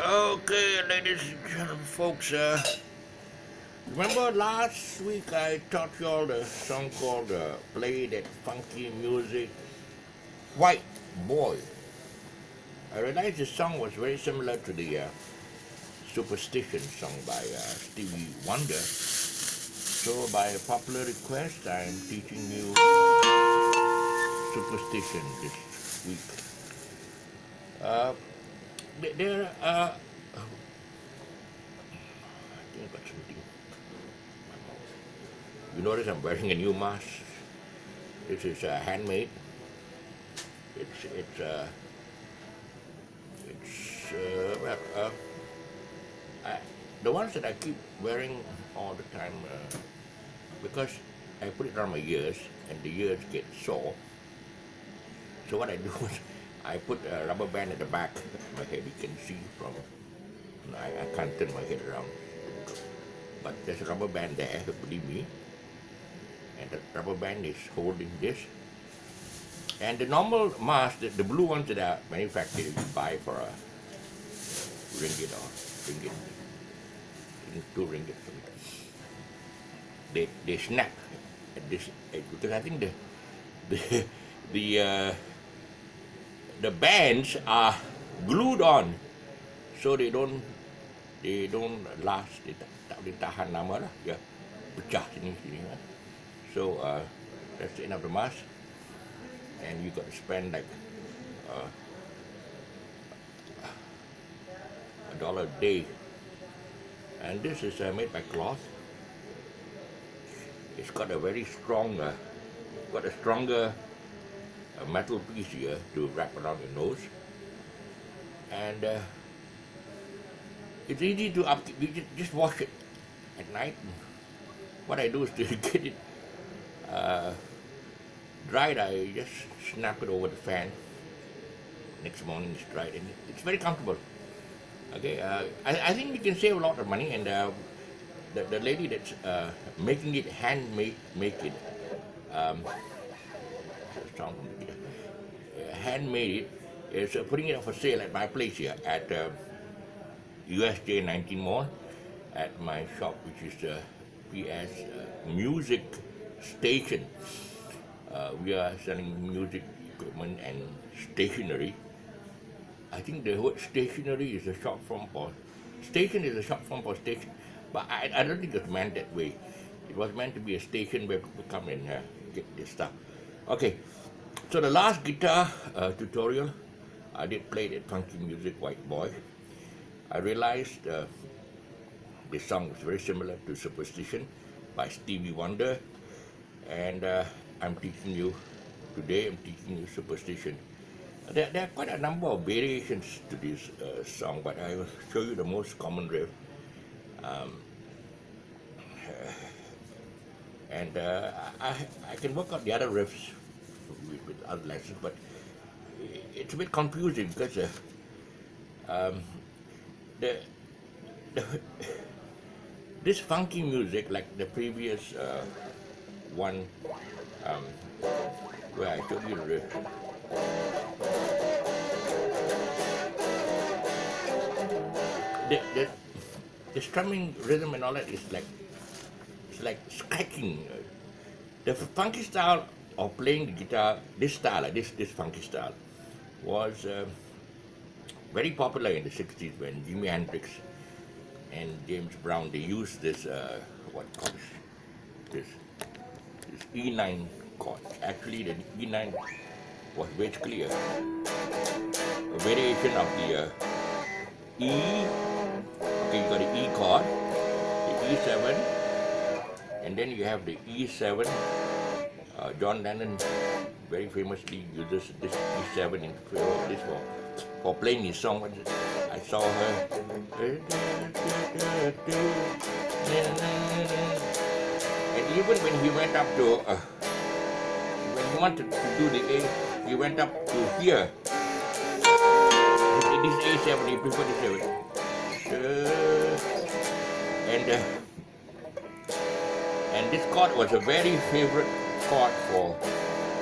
Okay, ladies and gentlemen, folks, remember last week I taught you all the song called Play That Funky Music, White Boy. I realized the song was very similar to the Superstition song by Stevie Wonder. So by popular request, I'm teaching you Superstition this week. Uh, there, I think I got something in my mouth. You notice I'm wearing a new mask. This is handmade. It's it's uh, well, I, the ones that I keep wearing all the time because I put it on my ears and the ears get sore. So what I do is I put a rubber band at the back of my head. You can see from I can't turn my head around, but there's a rubber band there. Believe me, and the rubber band is holding this. And the normal mask, the blue ones that are manufactured, you buy for a ringgit or ringgit, 2 ringgit. They snap at this edge because I think the the uh, the bands are glued on, so they don't last. They tahan lama lah. Ya, pecah sini. So that's the end of the mask. And you got to spend like $1 a day. And this is made by cloth. It's got a very strong, got a stronger metal piece here to wrap around your nose. And it's easy to upkeep. You just wash it at night. What I do is to get it dried, I just snap it over the fan. Next morning it's dried and it's very comfortable. Okay, I think you can save a lot of money, and the lady that's making it, make it, handmade it, is putting it up for sale at my place here at USJ 19 Mall, at my shop, which is PS Music Station. We are selling music equipment and stationery. I think the word stationery is a short form for station is a short form for station, but I don't think it's meant that way. It was meant to be a station where people come and get this stuff. Okay, so the last guitar tutorial, I did play that funky music, White Boy. I realized this song was very similar to Superstition by Stevie Wonder, and I'm teaching you Superstition. There are quite a number of variations to this song, but I will show you the most common riff. And I can work out the other riffs with other lessons, but it's a bit confusing because the this funky music, like the previous one, where I showed you the riff. The strumming rhythm and all that is like scratching. The funky style of playing the guitar, this style, like this funky style, was very popular in the 60s when Jimi Hendrix and James Brown, they used this this E9 chord. Actually, the E9 was basically a variation of the E. Okay, you got the E chord, the E7, and then you have the E7. John Lennon very famously uses this E7 in this for playing his song. I saw her. And even when he went up to, when he wanted to do the A, he went up to here. This A7, he preferred the 7. And this chord was a very favorite chord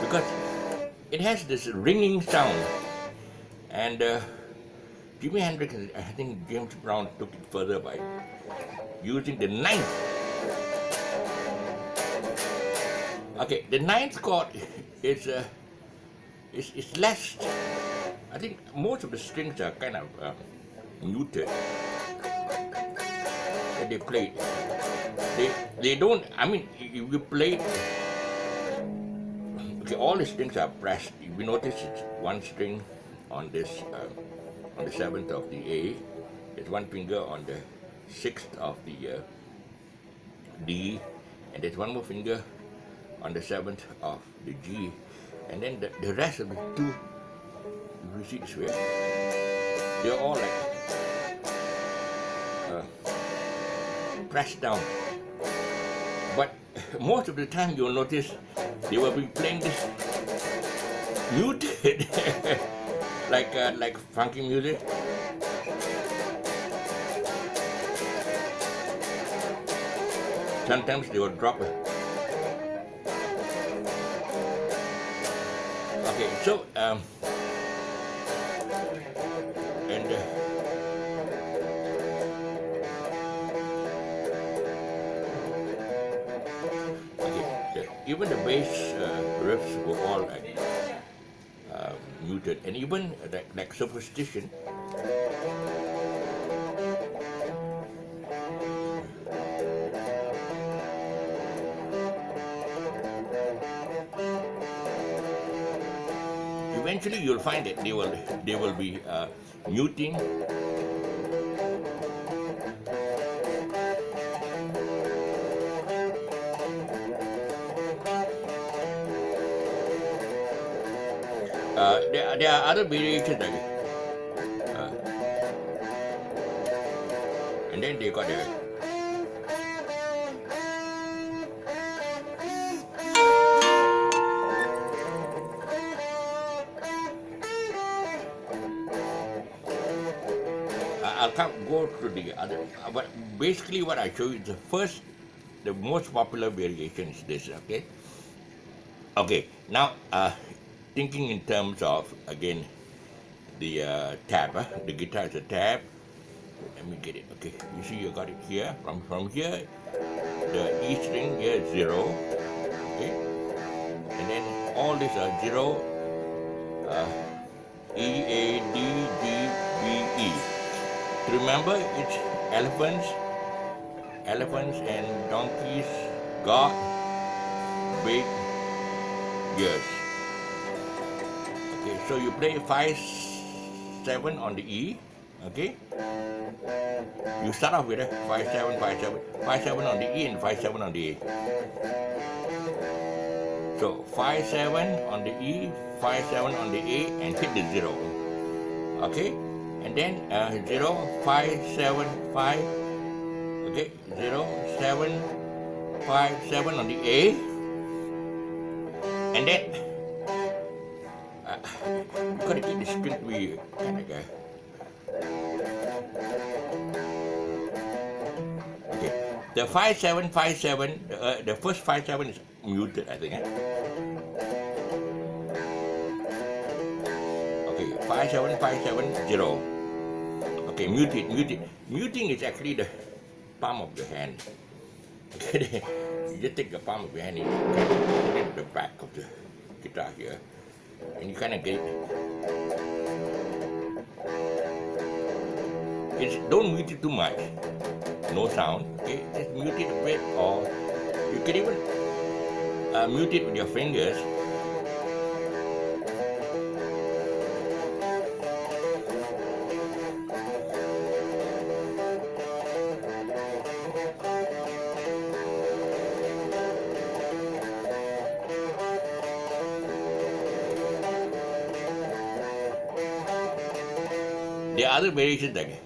because it has this ringing sound, and Jimi Hendrix, I think James Brown took it further by using the ninth. Okay, the ninth chord is less. I think most of the strings are kind of muted that they played. They don't. I mean, if you play, okay, all the strings are pressed. If you notice, it's one string on this on the 7th of the A. There's one finger on the 6th of the D, and there's one more finger on the 7th of the G, and then the rest of the two. If you see this way, they're all like pressed down. But most of the time you'll notice they will be playing this muted, like funky music. Sometimes they will drop it. Okay, so and even the bass riffs were all like muted, and even like Superstition. Eventually, you'll find that they will be muting. There are other variations, and then they got the I'll go through the other, but basically what I show you is the most popular variation is this. Okay, now thinking in terms of, again, the tab. The guitar is a tab. Let me get it. Okay, you see you got it here. From here, the E string here is 0. Okay, and then all these are 0. E, A, D, G, B, E. Remember, it's elephants and donkeys got big ears. Okay, so you play 5-7 on the E. Okay, you start off with a 5-7, 5-7, 5-7 on the E and 5-7 on the A. So 5-7 on the E, 5-7 on the A, and hit the 0. Okay, and then 0, 5-7, 5. Okay, 0, 7, 5-7 on the A, and then you gotta keep the string to be kind of okay. The 5-7, 5-7, the first 5-7 is muted, I think. Okay, 5-7, 5-7, 0. Okay, muted. Muting is actually the palm of the hand. Okay, you just take the palm of your hand and you kind of put it in the back of the guitar here, and you kind of get it. Don't mute it too much. No sound. Okay, just mute it a bit, or you can even mute it with your fingers. There are other variations again.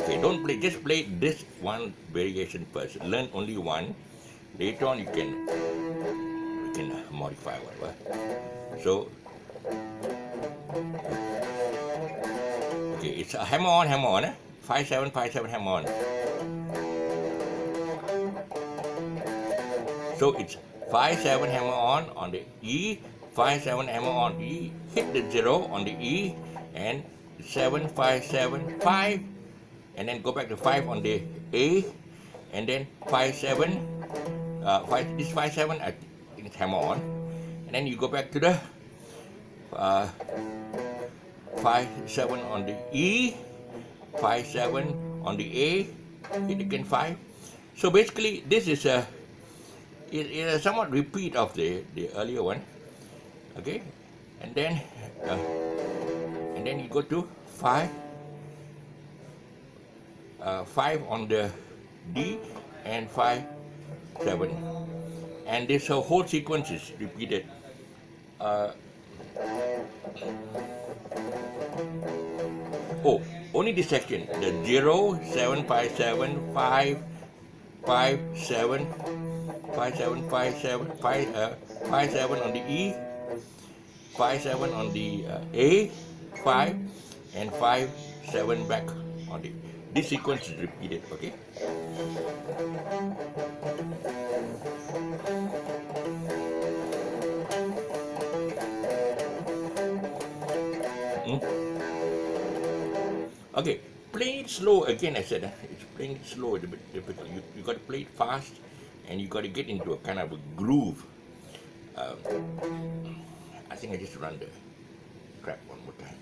Okay, don't play, just play this one variation first. Learn only one. Later on you can modify whatever. So okay, it's a hammer on, 5-7, 5-7, hammer on. So it's 5-7 hammer on the E, 5-7 hammer on E, hit the 0 on the E, and 7, 5, 7, 5, and then go back to 5 on the A, and then 5, 7, 5, 7, I think it's hammer on, and then you go back to the 5, 7 on the E, 5, 7 on the A, hit again 5. So basically, this is a somewhat repeat of the earlier one, okay, and then you go to 5, 5 on the D, and 5, 7, and this whole sequence is repeated. Only this section, the 0, 7, 5, 7, 5, 5, 7, 5, 7, 5, 7, 5, 7 on the E, 5, 7 on the A, 5, and 5, 7 back on the. This sequence is repeated, okay? Okay, playing it slow, again I said, it's playing it slow, it's a bit difficult. You got to play it fast, and you got to get into a kind of a groove. I think I just run the track one more time.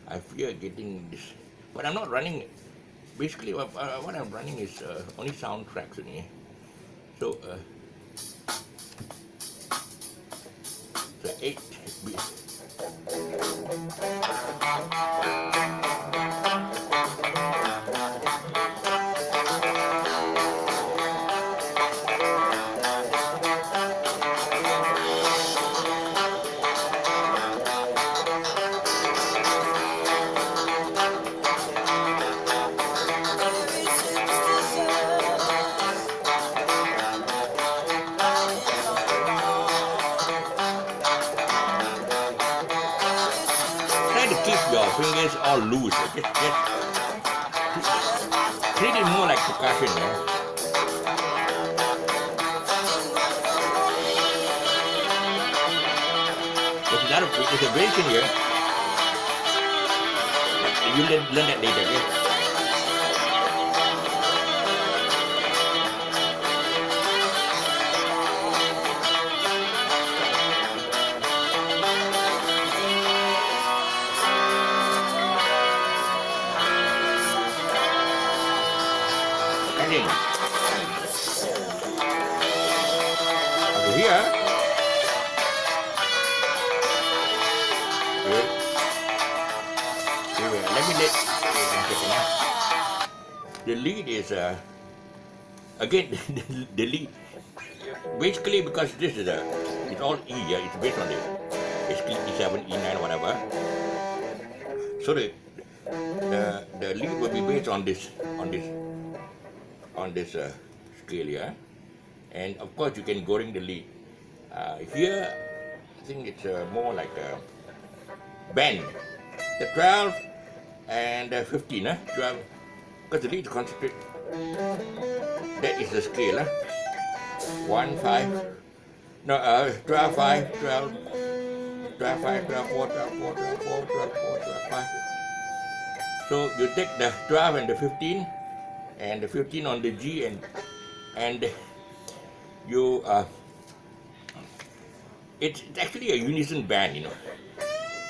I fear getting this, but I'm not running. Basically, what I'm running is only soundtracks in here. So, 8 beats. Your fingers all loose. Just treat it more like percussion. There's a variation here. You learn that later, okay? Over here, the lead is again the lead basically, because this is it's all E, yeah, it's based on the basically E7, E9, whatever. So the lead will be based on this scale, yeah, and of course you can go ring the lead. Here I think it's more like a bend, the 12 and 15, 12, because the lead is concentrated. That is the scale, 1, 5, no, 12, 5, 12, 12, 5, 12, 4, 12, 4, 12, 4, 12, 4, 12, 5. So you take the 12 and the 15, and the 15 on the G, and you it's actually a unison band, you know.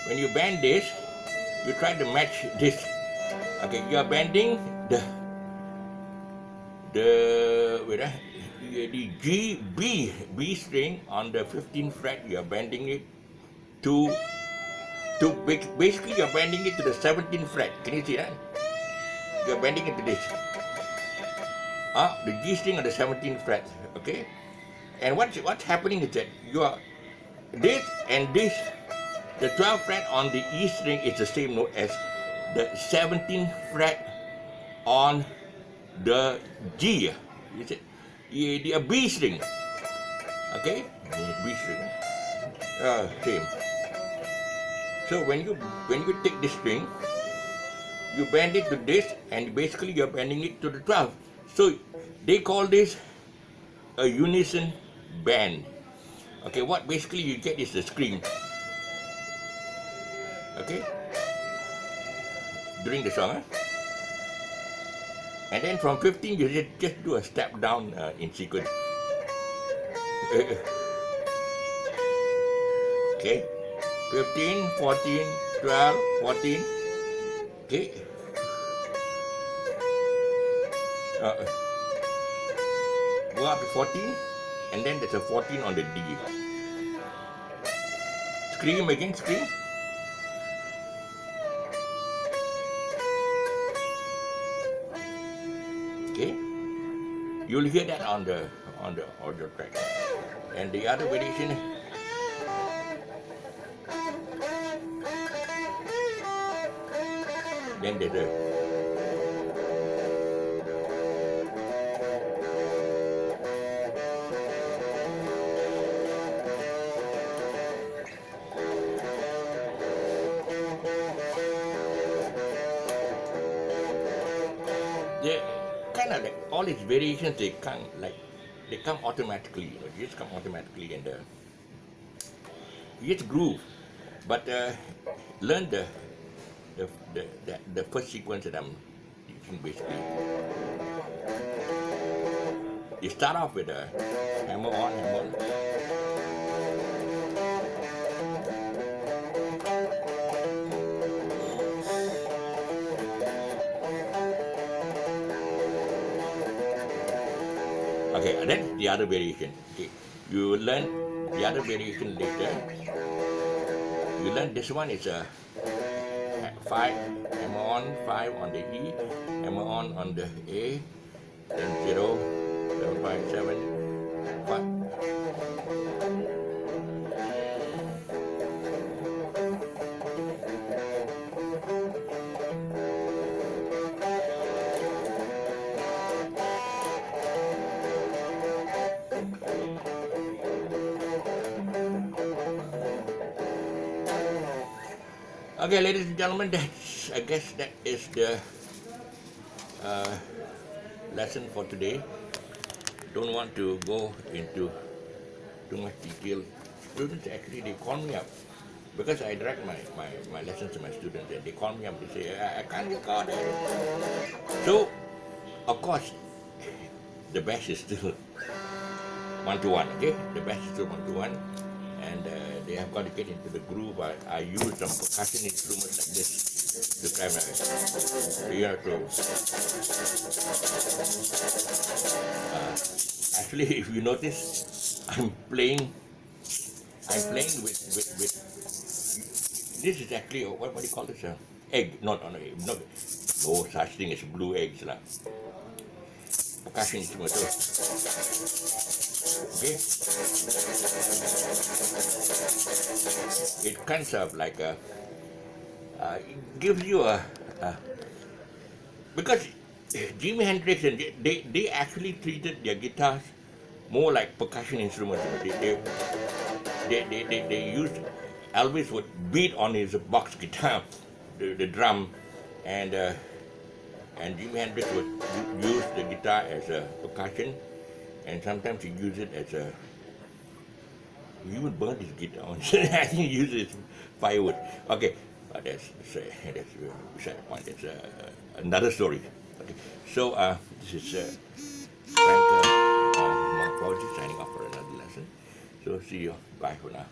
When you bend this, you try to match this. Okay, you are bending the G B string on the 15th fret. You are bending it to basically you are bending it to the 17th fret. Can you see that? You are bending it to this. The G string on the 17th fret. Okay, and what's happening is that you are this and this. The 12th fret on the E string is the same note as the 17th fret on the G. Is it the B string? Okay, B string. Same. So when you take this string, you bend it to this, and basically you're bending it to the 12th. So they call this a unison bend. Okay, what basically you get is the scream. Okay, during the song, and then from 15 you just do a step down in sequence. Okay, 15, 14, 12, 14. Okay, go up to 14, and then there's a 14 on the D. Scream again, scream. Okay, you'll hear that on the audio track. And the other variation, then there's a they kind of like all these variations, they come automatically. They just come automatically, and you just groove. But learn the first sequence that I'm teaching basically. You start off with a hammer on, hammer on. Okay, and then the other variation. Okay, you learn the other variation later. You learn this one is a 5, hammer on, 5 on the E, hammer on the A, then 0, 7, 5, 7, 5. Okay, ladies and gentlemen, I guess that is the lesson for today. Don't want to go into too much detail. Students actually, they call me up because I direct my lessons to my students, and they call me up, they say, I can't record it. So, of course, the best is still one-to-one, okay? The best is still one-to-one. And they have got to get into the groove. I use some percussion instruments like this to kind of, you have to. Actually, if you notice, I'm playing with. This is actually what do you call this? Egg? No such thing as blue eggs lah. Percussion instrument. Okay. It kind of like it gives you because Jimi Hendrix and they actually treated their guitars more like percussion instruments. They used, Elvis would beat on his box guitar, the drum, and Jimi Hendrix would use the guitar as a percussion, and sometimes he used it as a. He even burned his guitar on. He used it as firewood. Okay, but that's beside the point. That's another story. Okay, so this is Frank Morphology signing off for another lesson. So see you. Bye for now.